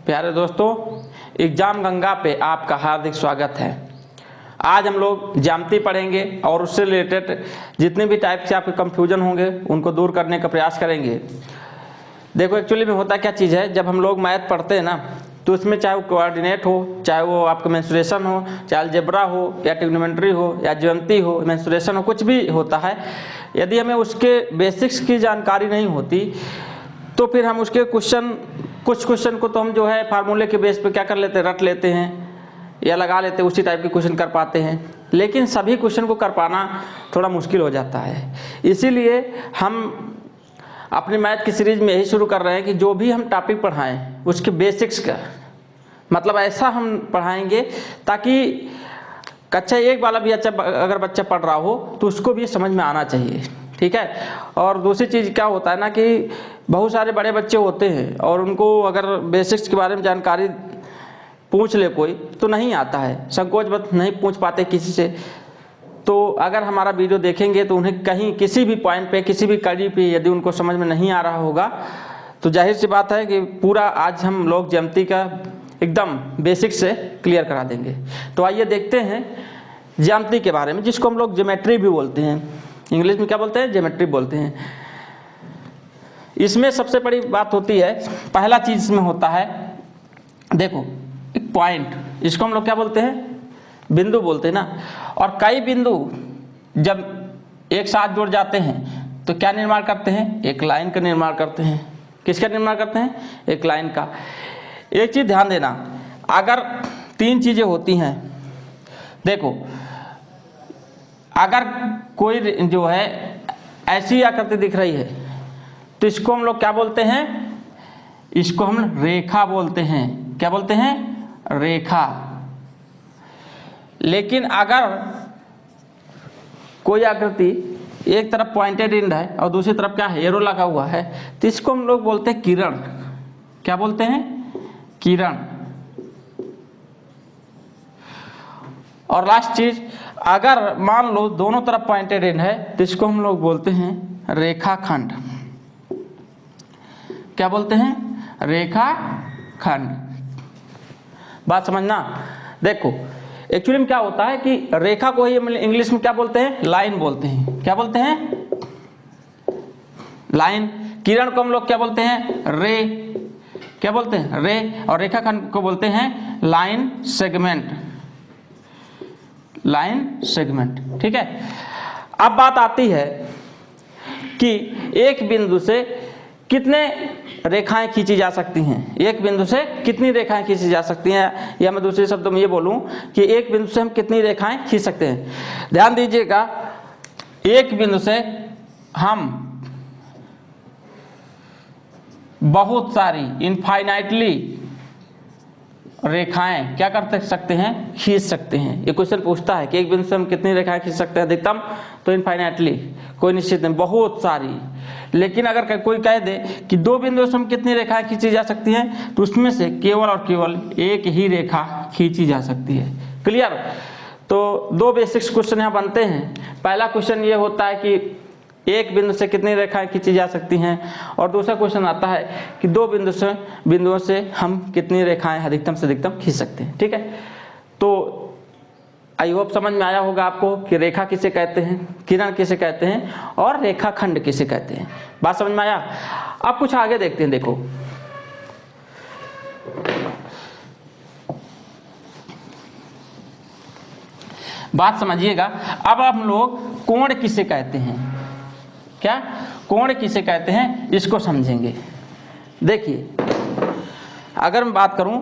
प्यारे दोस्तों, एग्जाम गंगा पे आपका हार्दिक स्वागत है। आज हम लोग ज्यामिति पढ़ेंगे और उससे रिलेटेड जितने भी टाइप से आपके कंफ्यूजन होंगे उनको दूर करने का प्रयास करेंगे। देखो एक्चुअली में होता क्या चीज़ है, जब हम लोग मैथ पढ़ते हैं ना तो उसमें चाहे वो कोऑर्डिनेट हो, चाहे वो आपका मेंसुरेशन हो, चाहे अलजेब्रा हो या ट्रिग्नोमेट्री हो या ज्योमेट्री हो, मेंसुरेशन हो, कुछ भी होता है, यदि हमें उसके बेसिक्स की जानकारी नहीं होती तो फिर हम उसके कुछ क्वेश्चन को तो हम जो है फार्मूले के बेस पे क्या कर लेते हैं, रट लेते हैं या लगा लेते हैं, उसी टाइप के क्वेश्चन कर पाते हैं। लेकिन सभी क्वेश्चन को कर पाना थोड़ा मुश्किल हो जाता है। इसीलिए हम अपनी मैथ की सीरीज में यही शुरू कर रहे हैं कि जो भी हम टॉपिक पढ़ाएं उसके बेसिक्स का मतलब ऐसा हम पढ़ाएंगे ताकि कक्षा 1 वाला भी अच्छा अगर बच्चा पढ़ रहा हो तो उसको भी समझ में आना चाहिए, ठीक है। और दूसरी चीज़ क्या होता है ना कि बहुत सारे बड़े बच्चे होते हैं और उनको अगर बेसिक्स के बारे में जानकारी पूछ ले कोई तो नहीं आता है, संकोच बस नहीं पूछ पाते किसी से। तो अगर हमारा वीडियो देखेंगे तो उन्हें कहीं किसी भी पॉइंट पे, किसी भी कड़ी पे यदि उनको समझ में नहीं आ रहा होगा तो जाहिर सी बात है कि पूरा आज हम लोग ज्यामिति का एकदम बेसिक से क्लियर करा देंगे। तो आइए देखते हैं ज्यामिति के बारे में, जिसको हम लोग ज्योमेट्री भी बोलते हैं। इंग्लिश में क्या बोलते हैं? ज्योमेट्री बोलते हैं। इसमें सबसे बड़ी बात होती है, पहला चीज इसमें होता है, देखो एक पॉइंट, इसको हम लोग क्या बोलते हैं? बिंदु बोलते हैं ना। और कई बिंदु जब एक साथ जुड़ जाते हैं तो क्या निर्माण करते हैं? एक लाइन का निर्माण करते हैं। किसका निर्माण करते हैं? एक लाइन का। एक चीज ध्यान देना, अगर 3 चीजें होती हैं, देखो अगर कोई जो है ऐसी आकृति दिख रही है तो इसको हम लोग क्या बोलते हैं? इसको हम रेखा बोलते हैं। क्या बोलते हैं? रेखा। लेकिन अगर कोई आकृति एक तरफ पॉइंटेड एंड है और दूसरी तरफ क्या है? एरो लगा हुआ है, तो इसको हम लोग बोलते हैं किरण। क्या बोलते हैं? किरण। और लास्ट चीज, अगर मान लो दोनों तरफ पॉइंटेड एंड है तो इसको हम लोग बोलते हैं रेखाखंड। क्या बोलते हैं? रेखाखंड। बात समझना। देखो एक्चुअली में क्या होता है कि रेखा को ही इंग्लिश में क्या बोलते हैं? लाइन बोलते हैं। क्या बोलते हैं? लाइन। किरण को हम लोग क्या बोलते हैं? रे। क्या बोलते हैं? रे। और रेखाखंड को बोलते हैं लाइन सेगमेंट। लाइन सेगमेंट, ठीक है। अब बात आती है कि एक बिंदु से कितने रेखाएं खींची जा सकती हैं? एक बिंदु से कितनी रेखाएं खींची जा सकती हैं, या मैं दूसरे शब्दों में ये बोलूं कि एक बिंदु से हम कितनी रेखाएं खींच सकते हैं। ध्यान दीजिएगा, एक बिंदु से हम बहुत सारी इनफाइनाइटली रेखाएं क्या कर सकते हैं? खींच सकते हैं। ये क्वेश्चन पूछता है कि एक बिंदु से हम कितनी रेखाएं खींच सकते हैं अधिकतम, तो इनफाइनाइटली, कोई निश्चित नहीं, बहुत सारी। लेकिन अगर कोई कह दे कि 2 बिंदुओं से हम कितनी रेखाएं खींची जा सकती हैं, तो उसमें से केवल और केवल एक ही रेखा खींची जा सकती है। क्लियर? तो 2 बेसिक्स क्वेश्चन यहाँ बनते हैं। पहला क्वेश्चन ये होता है कि एक बिंदु से कितनी रेखाएं खींची जा सकती हैं, और दूसरा क्वेश्चन आता है कि 2 बिंदुओं से हम कितनी रेखाएं अधिकतम से अधिकतम खींच सकते हैं। ठीक है, तो आई होप समझ में आया होगा आपको कि रेखा किसे कहते हैं, किरण किसे कहते हैं और रेखाखंड किसे कहते हैं। बात समझ में आया? अब कुछ आगे देखते हैं। देखो बात समझिएगा। अब हम लोग कोण किसे कहते हैं, क्या कोण किसे कहते हैं, इसको समझेंगे। देखिए अगर मैं बात करूं,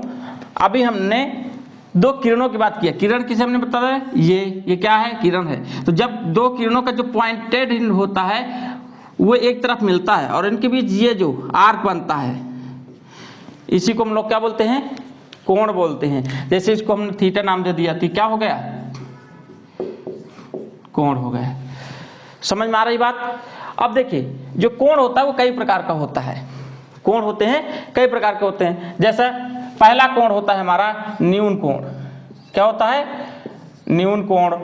अभी हमने 2 किरणों की बात की। किरण किसे हमने बताया? ये क्या है? किरण है। तो जब 2 किरणों का जो पॉइंटेड एंड होता है वो एक तरफ मिलता है और इनके बीच ये जो आर्क बनता है, इसी को हम लोग क्या बोलते हैं? कोण बोलते हैं। जैसे इसको हमने थीटा नाम दे दिया, तो क्या हो गया? कोण हो गया। समझ में आ रही बात? अब देखिए, जो कोण होता है वो कई प्रकार का होता है। कोण होते हैं कई प्रकार के होते हैं। जैसा पहला कोण होता है हमारा न्यून कोण। क्या होता है? न्यून कोण।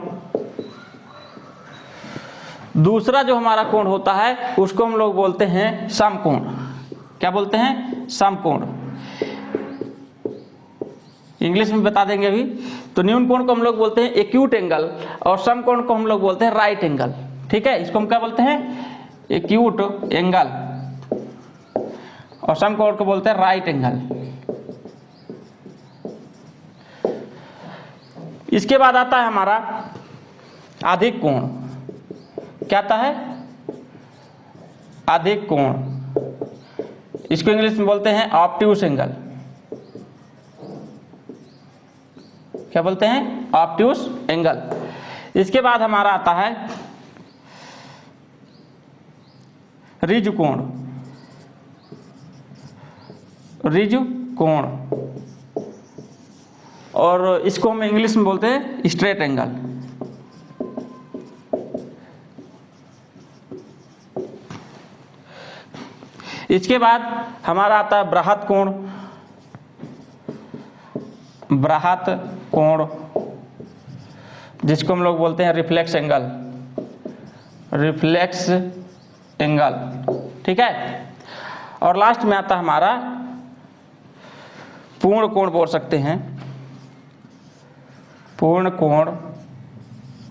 दूसरा जो हमारा कोण होता है उसको हम लोग बोलते हैं समकोण। क्या बोलते हैं? समकोण। इंग्लिश में बता देंगे अभी। तो न्यून कोण को हम लोग बोलते हैं एक्यूट एंगल और सम कोण को हम लोग बोलते हैं राइट एंगल। ठीक है, इसको हम क्या बोलते हैं, एक्यूट एंगल, और सम कोण को बोलते हैं राइट एंगल। इसके बाद आता है हमारा अधिक कोण। क्या आता है, अधिक कोण, इसको इंग्लिश में बोलते हैं ऑब्ट्यूस एंगल। क्या बोलते हैं, ऑब्ट्यूस एंगल। इसके बाद हमारा आता है रिज कोण। रिज कोण, और इसको हम इंग्लिश में बोलते हैं स्ट्रेट एंगल। इसके बाद हमारा आता है बृहत कोण। बृहत कोण, जिसको हम लोग बोलते हैं रिफ्लेक्स एंगल। रिफ्लेक्स एंगल, ठीक है। और लास्ट में आता है हमारा पूर्ण कोण बोल सकते हैं, पूर्ण कोण,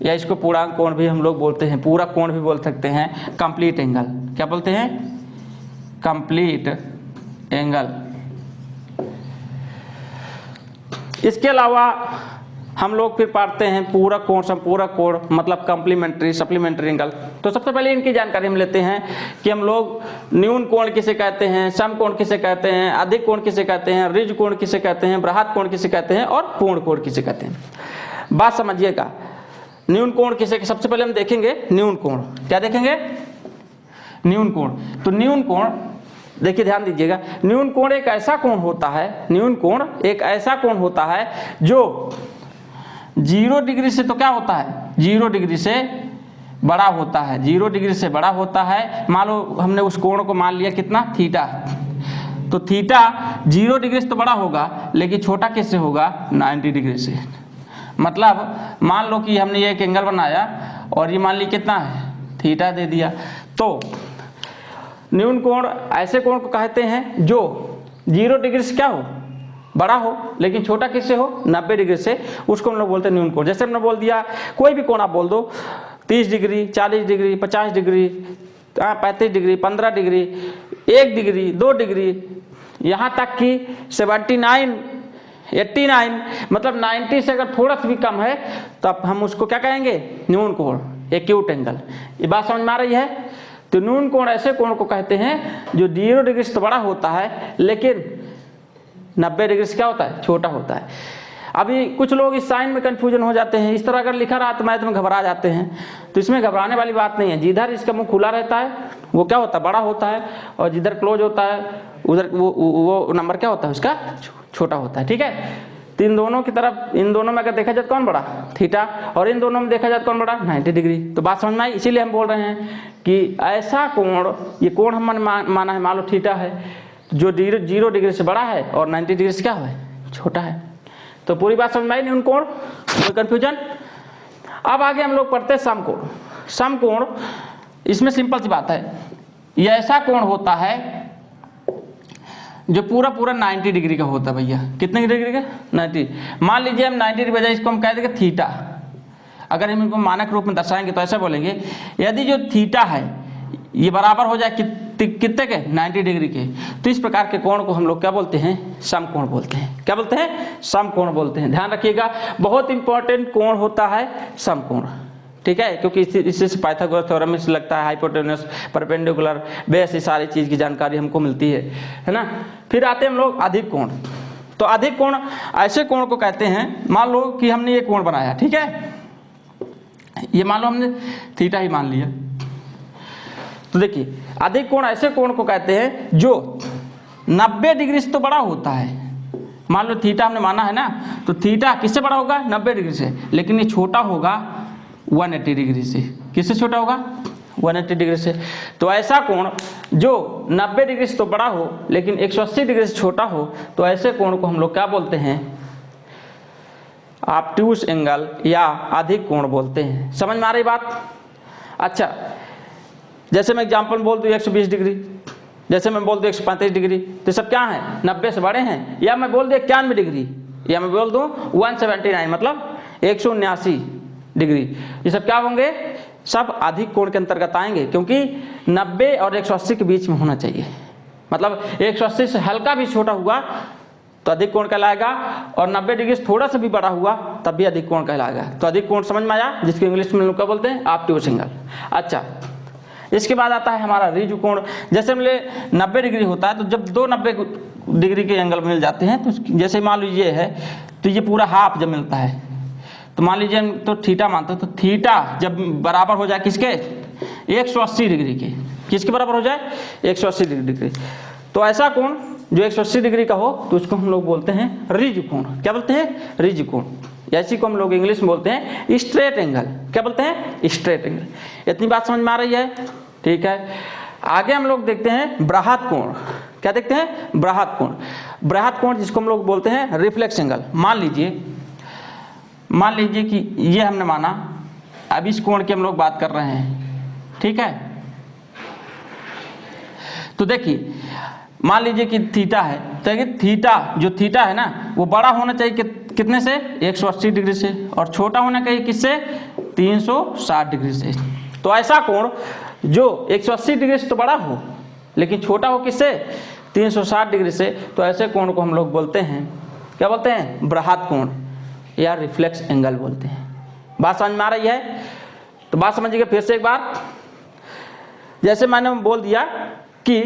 या इसको पूर्णांक कोण भी हम लोग बोलते हैं, पूरा कोण भी बोल सकते हैं, कंप्लीट एंगल। क्या बोलते हैं, कंप्लीट एंगल। इसके अलावा हम लोग फिर पढ़ते हैं पूरक कोण, संपूरक कोण, मतलब कॉम्प्लीमेंट्री, सप्लीमेंट्री एंगल। तो सबसे पहले इनकी जानकारी हम लेते हैं कि हम लोग न्यून कोण किसे कहते हैं, सम कोण किसे कहते हैं, अधिक कोण किसे कहते हैं, रिज कोण किसे कहते हैं, बृहत कोण किसे कहते हैं और पूर्ण कोण किसे कहते हैं। बात समझिएगा, न्यून कोण किसे, सबसे पहले हम देखेंगे न्यून कोण। क्या देखेंगे, न्यून कोण। तो न्यून कोण देखिए, ध्यान दीजिएगा, न्यून कोण एक ऐसा कोण होता है, न्यून कोण एक ऐसा कोण होता है जो 0 डिग्री से, तो क्या होता है, 0 डिग्री से बड़ा होता है, 0 डिग्री से बड़ा होता है। मान लो हमने उस कोण को मान लिया कितना, थीटा। तो थीटा 0 डिग्री से तो बड़ा होगा, लेकिन छोटा किससे होगा, 90 डिग्री से। मतलब मान लो कि हमने ये एक एंगल बनाया और ये मान ली कितना है, थीटा दे दिया। तो न्यून कोण ऐसे कोण को कहते हैं जो 0 डिग्री से क्या हो, बड़ा हो, लेकिन छोटा किससे हो, 90 डिग्री से, उसको हम लोग बोलते हैं न्यून कोण। जैसे हमने बोल दिया कोई भी कोण आप बोल दो, 30 degree, 40 degree, 50 degree, 35 degree, 15 degree, 1 degree, 2 degree, यहाँ तक कि 79, 89, मतलब 90 से अगर थोड़ा सा भी कम है तब हम उसको क्या कहेंगे, न्यून कोण, एक्यूट एंगल। ये बात समझ में आ रही है। तो न्यून कोण ऐसे कोण को कहते हैं जो 0 डिग्री से तो बड़ा होता है, लेकिन 90 डिग्री से क्या होता है, छोटा होता है। अभी कुछ लोग इस साइन में कंफ्यूजन हो जाते हैं, इस तरह अगर लिखा रहा तो मैथ में घबरा जाते हैं। तो इसमें घबराने वाली बात नहीं है। जिधर इसका मुंह खुला रहता है वो क्या होता है, बड़ा होता है, और जिधर क्लोज होता है उधर वो नंबर क्या होता है, उसका छोटा होता है। ठीक है, तो इन दोनों की तरफ, इन दोनों में अगर देखा जाए कौन बड़ा, थीटा, और इन दोनों में देखा जाए कौन बड़ा, 90 डिग्री। तो बात समझ में आई। इसीलिए हम बोल रहे हैं कि ऐसा कोण, ये कोण हमने माना है, मान लो थीटा है, जो 0 डिग्री से बड़ा है और 90 डिग्री से क्या है, छोटा है। तो पूरी बात समझ में आई, न्यून कोण, कोई कंफ्यूजन। अब आगे हम लोग पढ़ते हैं सम कोण। सम कोण, इसमें सिंपल सी बात है, ये ऐसा कोण होता है जो पूरा 90 डिग्री का होता है। भैया कितने डिग्री का, 90। मान लीजिए हम 90 की बजाय इसको हम कह देंगे थीटा। अगर हम इनको मानक रूप में दर्शाएंगे तो ऐसा बोलेंगे, यदि जो थीटा है ये बराबर हो जाए कितने के, 90 डिग्री के, तो इस प्रकार के कोण को हम लोग क्या बोलते हैं, सम कोण बोलते हैं। क्या बोलते हैं, सम कोण बोलते हैं। ध्यान रखिएगा, बहुत इंपॉर्टेंट कोण होता है सम कोण। ठीक है, क्योंकि इससे पाइथागोरस थ्योरम में लगता है, हाइपोटेन्यूस, परपेंडिकुलर, बेस, ये सारी चीज़ की जानकारी हमको मिलती है ना। फिर आते हैं हम लोग अधिक कोण। तो अधिक कोण ऐसे कोण को कहते हैं, मान लो कि हमने ये कोण बनाया, ठीक है, ये मान लो हमने थीटा ही मान लिया। तो देखिए, अधिक कोण ऐसे कोण को कहते हैं जो 90 डिग्री से तो बड़ा होता है। मान लो थीटा हमने माना है ना, तो थीटा किससे बड़ा होगा, 90 डिग्री से, लेकिन ये छोटा होगा 180 डिग्री से। किससे छोटा होगा, 180 डिग्री से। तो ऐसा कोण जो 90 डिग्री से तो बड़ा हो लेकिन 180 डिग्री से छोटा हो, तो ऐसे कोण को हम लोग क्या बोलते हैं, ऑब्ट्यूस एंगल या अधिक कोण बोलते हैं। समझ में आ रही बात। अच्छा, जैसे मैं एग्जांपल बोल दूं 120 डिग्री, जैसे मैं बोल दूं 135 डिग्री, तो सब क्या है, 90 से बड़े हैं। या मैं बोल दूं 91 डिग्री, या मैं बोल दूं 179 मतलब 179 डिग्री, ये सब क्या होंगे, सब अधिक कोण के अंतर्गत आएंगे, क्योंकि 90 और 180 के बीच में होना चाहिए। मतलब 180 से हल्का भी छोटा हुआ तो अधिक कोण कहलाएगा, और 90 डिग्री से थोड़ा सा भी बड़ा हुआ तब भी अधिक कोण कहलाएगा। तो अधिक कोण समझ में आया, जिसको इंग्लिश में लोग क्या बोलते हैं, ऑब्ट्यूज एंगल। अच्छा, इसके बाद आता है हमारा रिज कोण। जैसे हमने 90 डिग्री होता है, तो जब दो 90 डिग्री के एंगल मिल जाते हैं, तो जैसे मान लीजिए ये है, तो ये पूरा हाफ जब मिलता है, तो मान लीजिए हम तो थीटा मानते हैं, तो थीटा जब बराबर हो जाए किसके, 180 डिग्री के, किसके बराबर हो जाए, 180 डिग्री। तो ऐसा कोण जो 180 डिग्री का हो तो उसको हम लोग बोलते हैं रिज कोण। क्या बोलते हैं, रिज कोण। ऐसी को हम लोग इंग्लिश में बोलते हैं स्ट्रेट एंगल। क्या बोलते हैं, स्ट्रेट एंगल। इतनी बात समझ में आ रही है, ठीक है। आगे हम लोग देखते हैं बृहत कोण। क्या देखते हैं, बृहत कोण। बृहत कोण जिसको हम लोग बोलते हैं रिफ्लेक्स एंगल। मान लीजिए कि ये हमने माना, अब इस कोण की हम लोग बात कर रहे हैं, ठीक है। तो देखिए, मान लीजिए कि थीटा है, तो थीटा जो थीटा है ना, वो बड़ा होना चाहिए कितने से, 180 डिग्री से, और छोटा होना चाहिए किससे, 360 डिग्री से। तो ऐसा कोण जो 180 डिग्री से तो बड़ा हो लेकिन छोटा हो किससे, 360 डिग्री से, तो ऐसे कोण को हम लोग बोलते हैं, क्या बोलते हैं, बृहत कोण या रिफ्लेक्स एंगल बोलते हैं। बात समझ में आ रही है, तो बात समझिएगा फिर से एक बार। जैसे मैंने बोल दिया कि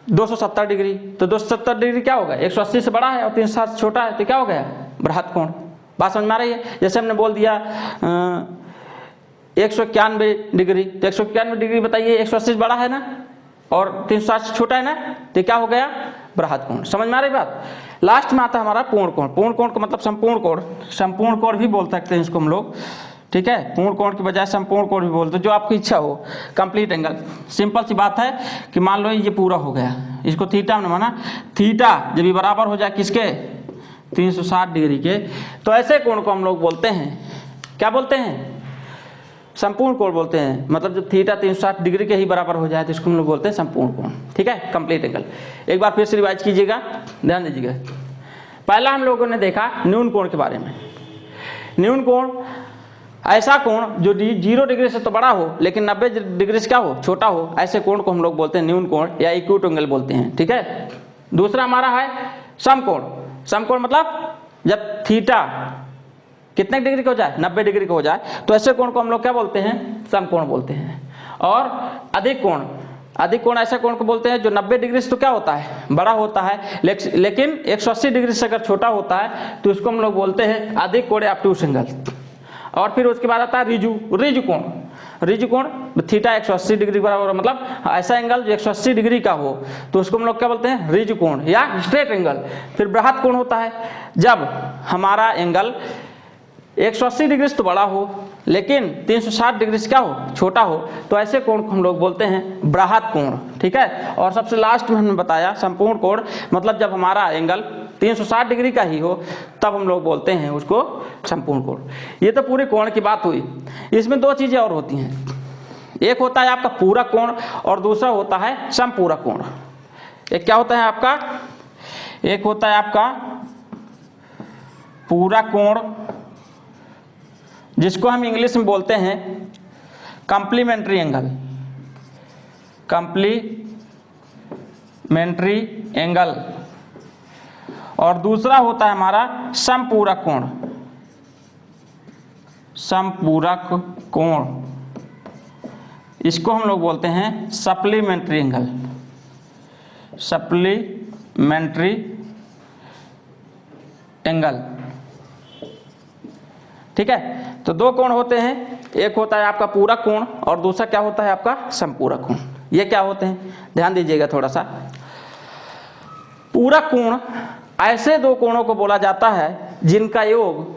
270 डिग्री, तो 270 डिग्री क्या होगा, 180 से बड़ा है और 360 से छोटा है, तो क्या हो गया, बृहत कोण। बात समझ में आ रही है। जैसे हमने बोल दिया 191 डिग्री, तो 191 डिग्री बताइए 180 से बड़ा है ना और 360 से छोटा है ना, तो क्या हो गया, बृहत कोण। समझ में आ रही बात। लास्ट में आता है हमारा पूर्ण कोण। पूर्ण कोण का मतलब संपूर्ण कोण, संपूर्ण कोण भी बोल सकते हैं इसको हम लोग, ठीक है। पूर्ण कोण की बजाय संपूर्ण कोण भी बोलते हैं, जो आपकी इच्छा हो। कंप्लीट एंगल, सिंपल सी बात है कि मान लो ये पूरा हो गया, इसको थीटा हमने माना, थीटा जब ये बराबर हो जाए किसके, 360 डिग्री के, तो ऐसे कोण को हम लोग बोलते हैं, क्या बोलते हैं, संपूर्ण कोण बोलते हैं। मतलब जब थीटा 360 डिग्री के ही बराबर हो जाए तो इसको हम लोग बोलते हैं संपूर्ण कोण, ठीक है, कंप्लीट एंगल। एक बार फिर से रिवाइज कीजिएगा, ध्यान दीजिएगा। पहला हम लोगों ने देखा न्यून कोण के बारे में। न्यून कोण ऐसा कोण जो 0 डिग्री से तो बड़ा हो लेकिन 90 डिग्री से क्या हो, छोटा हो, ऐसे कोण को हम लोग बोलते हैं न्यून कोण या एक्यूट एंगल बोलते हैं, ठीक है। दूसरा हमारा है समकोण। समकोण मतलब जब थीटा कितने डिग्री का हो जाए, 90 डिग्री का हो जाए, तो ऐसे कोण को हम लोग क्या बोलते हैं, समकोण बोलते हैं। और अधिक कोण, अधिक कोण ऐसे कोण को बोलते हैं जो 90 डिग्री से तो क्या होता है, बड़ा होता है, लेकिन 180 डिग्री से अगर छोटा होता है तो इसको हम लोग बोलते हैं अधिक कोण या ऑब्ट्यूज एंगल। और फिर उसके बाद आता है रिज कोण। रिज कोण थीटा 180 डिग्री बराबर, मतलब ऐसा एंगल जो 180 डिग्री का हो तो उसको हम लोग क्या बोलते हैं, रिज कोण या स्ट्रेट एंगल। फिर बृहत कोण होता है जब हमारा एंगल 180 डिग्री से तो बड़ा हो लेकिन 360 डिग्री से क्या हो, छोटा हो, तो ऐसे कोण को हम लोग बोलते हैं बृहत कोण, ठीक है। और सबसे लास्ट में हमने बताया संपूर्ण कोण, मतलब जब हमारा एंगल 360 डिग्री का ही हो तब हम लोग बोलते हैं उसको संपूर्ण कोण। ये तो पूरी कोण की बात हुई। इसमें दो चीजें और होती हैं, एक होता है आपका पूरक कोण और दूसरा होता है समपूरक कोण। एक क्या होता है आपका, एक होता है आपका पूरक कोण जिसको हम इंग्लिश में बोलते हैं कॉम्प्लीमेंट्री एंगल, कॉम्प्लीमेंट्री एंगल, और दूसरा होता है हमारा समपूरक कोण, समपूरक कोण, इसको हम लोग बोलते हैं सप्लीमेंट्री एंगल, सप्लीमेंट्री एंगल, ठीक है। तो दो कोण होते हैं, एक होता है आपका पूरक कोण और दूसरा क्या होता है आपका समपूरक कोण। ये क्या होते हैं, ध्यान दीजिएगा थोड़ा सा। पूरक कोण ऐसे दो कोणों को बोला जाता है जिनका योग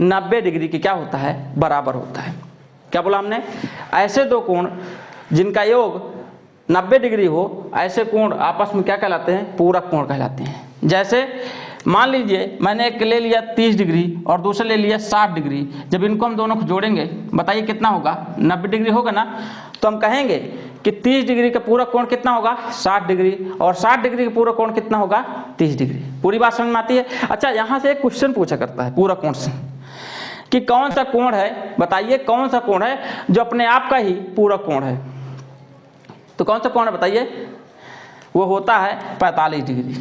90 डिग्री की क्या होता है, बराबर होता है। क्या बोला हमने, ऐसे दो कोण जिनका योग 90 डिग्री हो, ऐसे कोण आपस में क्या कहलाते हैं, पूरक कोण कहलाते हैं। जैसे मान लीजिए मैंने एक ले लिया 30 डिग्री और दूसरा ले लिया 60 डिग्री, जब इनको हम दोनों को जोड़ेंगे बताइए कितना होगा, 90 डिग्री होगा ना। तो हम कहेंगे कि 30 डिग्री का पूरक कोण कितना होगा, 60 डिग्री, और 60 डिग्री का पूरक कोण कितना होगा, 30 डिग्री। पूरी बात समझ में आती है। अच्छा, यहाँ से एक क्वेश्चन पूछा करता है पूरक कोण से कि कौन सा कोण है, बताइए कौन सा कोण है जो अपने आप का ही पूरक कोण है। तो कौन सा कोण है बताइए? वो होता है 45 डिग्री।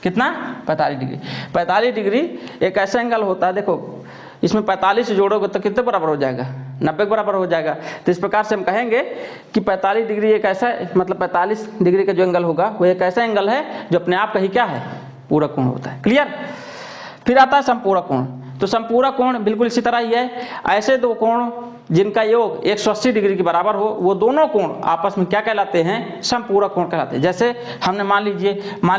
कितना? 45 डिग्री। 45 डिग्री एक ऐसा एंगल होता है, देखो इसमें 45 से जोड़ोगे तो कितने बराबर हो जाएगा? 90 के बराबर हो जाएगा। तो इस प्रकार से हम कहेंगे कि 45 डिग्री एक ऐसा, मतलब 45 डिग्री का जो एंगल होगा वो एक ऐसा एंगल है जो अपने आप का ही क्या है? पूरक कोण होता है। क्लियर? फिर आता है समपूरक कोण। तो समपूरक कोण बिल्कुल इसी तरह ही है, ऐसे दो कोण जिनका योग 180 डिग्री के बराबर हो, वो दोनों कोण आपस में क्या कहलाते हैं? समपूरक कोण कहलाते हैं। जैसे हमने मान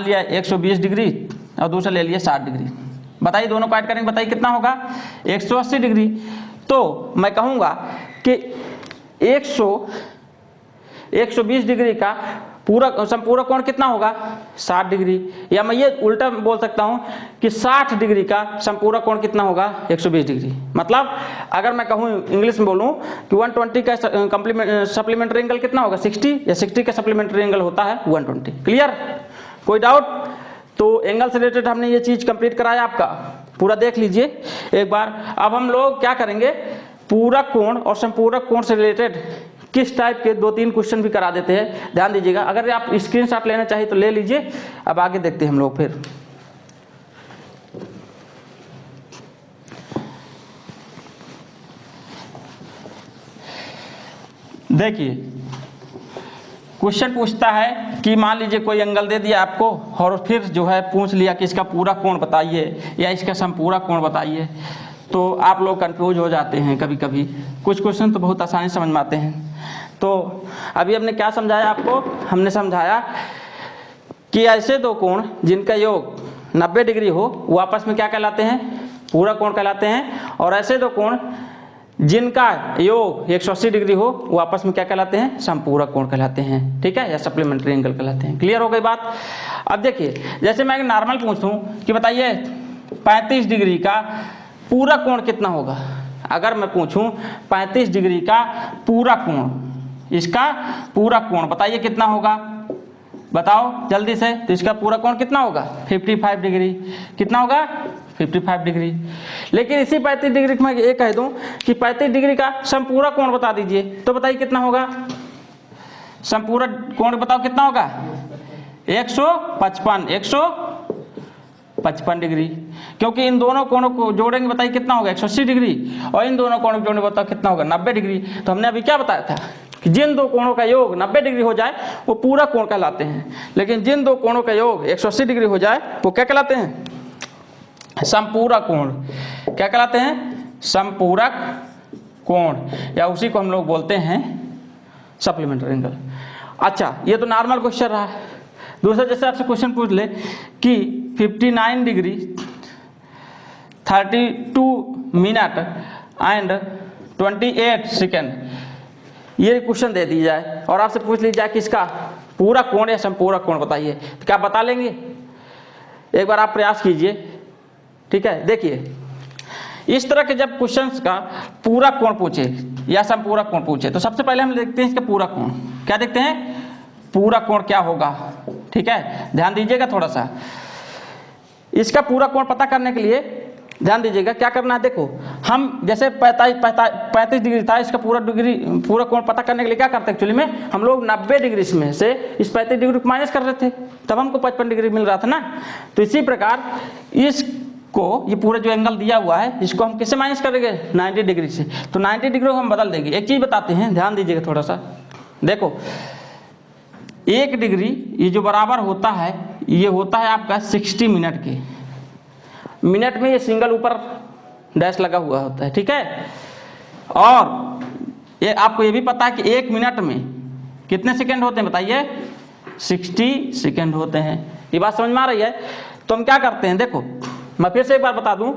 लिया 120 डिग्री और दूसरा ले लिया 60 डिग्री। बताइए दोनों को ऐड करेंगे, बताइए कितना होगा? 180 डिग्री। तो मैं कहूँगा कि 120 डिग्री का पूरक समपूरक कोण कितना होगा? 60 डिग्री। या मैं ये उल्टा बोल सकता हूँ कि 60 डिग्री का समपूरक कोण कितना होगा? 120 डिग्री। मतलब अगर मैं कहूँ इंग्लिश में बोलूँ कि 120 का सप्लीमेंट्री एंगल कितना होगा? 60, या 60 का सप्लीमेंट्री एंगल होता है 120। क्लियर? कोई डाउट? तो एंगल से रिलेटेड हमने ये चीज़ कंप्लीट कराया, आपका पूरा देख लीजिए एक बार। अब हम लोग क्या करेंगे? पूरक कोण और समपूरक कोण से रिलेटेड किस टाइप के 2-3 क्वेश्चन भी करा देते हैं, ध्यान दीजिएगा। अगर आप स्क्रीनशॉट लेना चाहिए तो ले लीजिए। अब आगे देखते हैं हम लोग। फिर देखिए क्वेश्चन पूछता है कि मान लीजिए कोई एंगल दे दिया आपको और फिर जो है पूछ लिया कि इसका पूरक कोण बताइए या इसका समपूरक कोण बताइए। तो आप लोग कंफ्यूज हो जाते हैं कभी कभी। कुछ क्वेश्चन तो बहुत आसानी समझ में आते हैं। तो अभी हमने क्या समझाया आपको? हमने समझाया कि ऐसे दो कोण जिनका योग 90 डिग्री हो वो आपस में क्या कहलाते हैं? पूरक कोण कहलाते हैं। और ऐसे दो कोण जिनका योग 180 डिग्री हो वो आपस में क्या कहलाते हैं? समपूरक कोण कहलाते हैं। ठीक है? या सप्लीमेंट्री एंगल कहलाते हैं। क्लियर हो गई बात? अब देखिए, जैसे मैं नॉर्मल पूछूं कि बताइए 35 डिग्री का पूरक कोण कितना होगा? अगर मैं पूछूं 35 डिग्री का पूरक कोण, इसका पूरक कोण बताइए कितना होगा? बताओ जल्दी से। तो इसका पूरक कोण कितना होगा? 55 डिग्री। कितना होगा? 55 डिग्री। लेकिन इसी 35 डिग्री को मैं ये कह दूं कि 35 डिग्री का समपूरक कोण बता दीजिए, तो बताइए कितना होगा? समपूरक कोण बताओ कितना होगा? 155 डिग्री। क्योंकि इन दोनों कोणों को जोड़ेंगे, बताइए कितना होगा? 180 डिग्री। और इन दोनों कोणों को जोड़ेंगे बताओ कितना होगा? 90 डिग्री। तो हमने अभी क्या बताया था कि जिन दो कोणों का योग 90 डिग्री हो जाए वो पूरक कोण कहलाते हैं, लेकिन जिन दो कोणों का योग 180 डिग्री हो जाए वो क्या कहलाते हैं? समपूरक कोण। क्या कहलाते हैं? समपूरक कोण, या उसी को हम लोग बोलते हैं सप्लीमेंट्री एंगल। अच्छा, ये तो नॉर्मल क्वेश्चन रहा। दूसरा, जैसे आपसे क्वेश्चन पूछ ले कि 59 डिग्री 32 मिनट एंड 28 सेकेंड, ये क्वेश्चन दे दी जाए और आपसे पूछ ली जाए कि इसका पूरक कोण या समपूरक कोण बताइए, तो क्या बता लेंगे? एक बार आप प्रयास कीजिए। ठीक है? देखिए, इस तरह के जब क्वेश्चंस का पूरक कोण पूछे या समपूरक कोण पूछे तो सबसे पहले हम देखते हैं इसका पूरक कोण। क्या देखते हैं? पूरक कोण क्या होगा। ठीक है? ध्यान दीजिएगा थोड़ा सा। इसका पूरक कोण पता करने के लिए ध्यान दीजिएगा क्या करना है। देखो, हम जैसे 35 डिग्री था, इसका पूरक कोण पता करने के लिए क्या करते हैं? एक्चुअली में हम लोग 90 डिग्री में से इस 35 डिग्री को माइनस कर रहे थे, तब हमको 55 डिग्री मिल रहा था ना। तो इसी प्रकार इसको, ये पूरा जो एंगल दिया हुआ है, इसको हम किससे माइनस करेंगे? 90 डिग्री से। तो 90 डिग्री को हम बदल देंगे। एक चीज़ बताते हैं, ध्यान दीजिएगा थोड़ा सा। देखो, 1 डिग्री ये जो बराबर होता है, ये होता है आपका 60 मिनट के। मिनट में ये सिंगल ऊपर डैश लगा हुआ होता है। ठीक है? और ये आपको ये भी पता है कि 1 मिनट में कितने सेकंड होते हैं बताइए? 60 सेकंड होते हैं। ये बात समझ में आ रही है? तो हम क्या करते हैं, देखो मैं फिर से एक बार बता दूं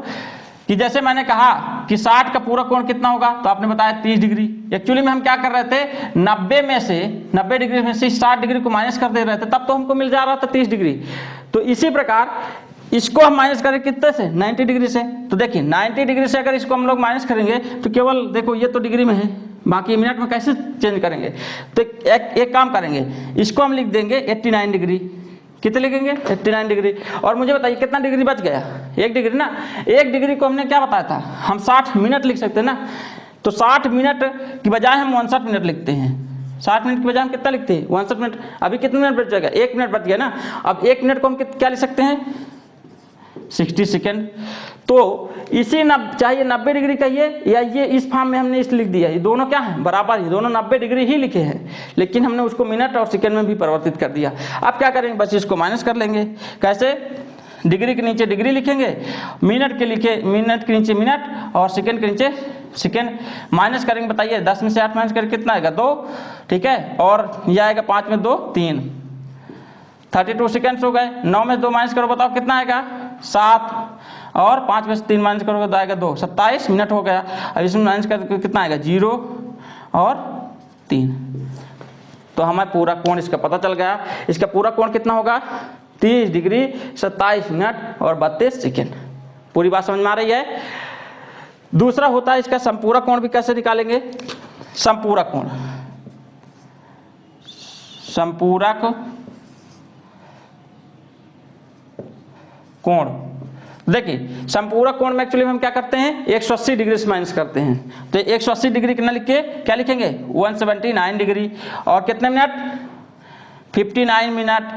कि जैसे मैंने कहा कि 60 का पूरक कोण कितना होगा, तो आपने बताया 30 डिग्री। एक्चुअली में हम क्या कर रहे थे, 90 डिग्री में से 60 डिग्री को माइनस कर दे रहे थे, तब तो हमको मिल जा रहा था 30 डिग्री। तो इसी प्रकार इसको हम माइनस करें कितने से? 90 डिग्री से। तो देखिए 90 डिग्री से अगर इसको हम लोग माइनस करेंगे तो केवल देखो ये तो डिग्री में है, बाकी मिनट में कैसे चेंज करेंगे? तो एक काम करेंगे, इसको हम लिख देंगे 89 डिग्री। कितने लिखेंगे 89 डिग्री। और मुझे बताइए कितना डिग्री बच गया, 1 डिग्री ना। 1 डिग्री को हमने क्या बताया था, हम 60 मिनट लिख सकते हैं ना। तो 60 मिनट की बजाय हम 59 मिनट लिखते हैं। 60 मिनट की बजाय हम कितना लिखते हैं 59 मिनट। अभी कितने मिनट बच जाएगा, 1 मिनट बच गया ना। अब 1 मिनट को हम क्या लिख सकते हैं 60 सेकेंड। तो इसी चाहे 90 डिग्री कहिए या ये इस फॉर्म में हमने इस लिख दिया, ये दोनों क्या है बराबर ही, दोनों 90 डिग्री ही लिखे हैं, लेकिन हमने उसको मिनट और सेकेंड में भी परिवर्तित कर दिया। अब क्या करेंगे, बस इसको माइनस कर लेंगे। कैसे, डिग्री के नीचे डिग्री लिखेंगे, मिनट के नीचे मिनट और सेकेंड के नीचे सेकेंड। माइनस करेंगे, बताइए 10 में से 8 माइनस करके कितना आएगा 2, ठीक है। और यह आएगा 5 में 2 3, 32 सेकेंड्स हो गए। 9 में 2 माइनस करो, बताओ कितना आएगा 7, और 5 में से 3 माइनस करोगे तो आएगा 2, 27 मिनट हो गया। अब इसमें माइनस करके कितना आएगा 0 और 3। तो हमें पूरा कोण इसका पता चल गया। इसका पूरा कोण कितना होगा 30 डिग्री 27 मिनट और 32 सेकेंड। पूरी बात समझ में आ रही है। दूसरा होता है इसका समपूरक कोण भी कैसे निकालेंगे। समपूरक कोण, समपूरक कोण, देखिए समपूरक कोण में एक्चुअली हम क्या करते हैं 180 डिग्री से माइनस करते हैं। तो 180 डिग्री कितना लिख के क्या लिखेंगे 179 डिग्री। और कितने मिनट 59 मिनट।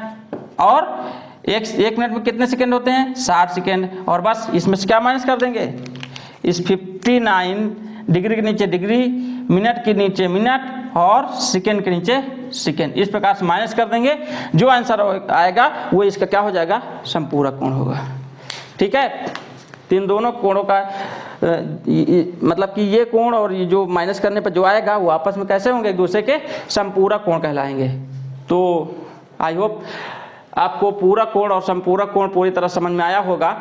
और एक मिनट में कितने सेकंड होते हैं 60 सेकंड। और बस इसमें से क्या माइनस कर देंगे, इस 59 डिग्री के नीचे डिग्री, मिनट के नीचे मिनट और सेकंड के नीचे सेकंड, इस प्रकार से माइनस कर देंगे। जो आंसर आएगा वो इसका क्या हो जाएगा समपूरक कोण होगा। ठीक है, इन दोनों कोणों का मतलब कि ये कोण और ये जो माइनस करने पर जो आएगा वो आपस में कैसे होंगे, एक दूसरे के समपूरक कोण कहलाएंगे। तो आई होप आपको पूरा कोण और समपूरक कोण पूरी तरह समझ में आया होगा।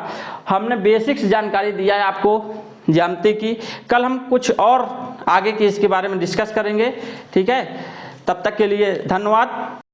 हमने बेसिक्स जानकारी दिया है आपको ज्यामिति की। कल हम कुछ और आगे की इसके बारे में डिस्कस करेंगे। ठीक है, तब तक के लिए धन्यवाद।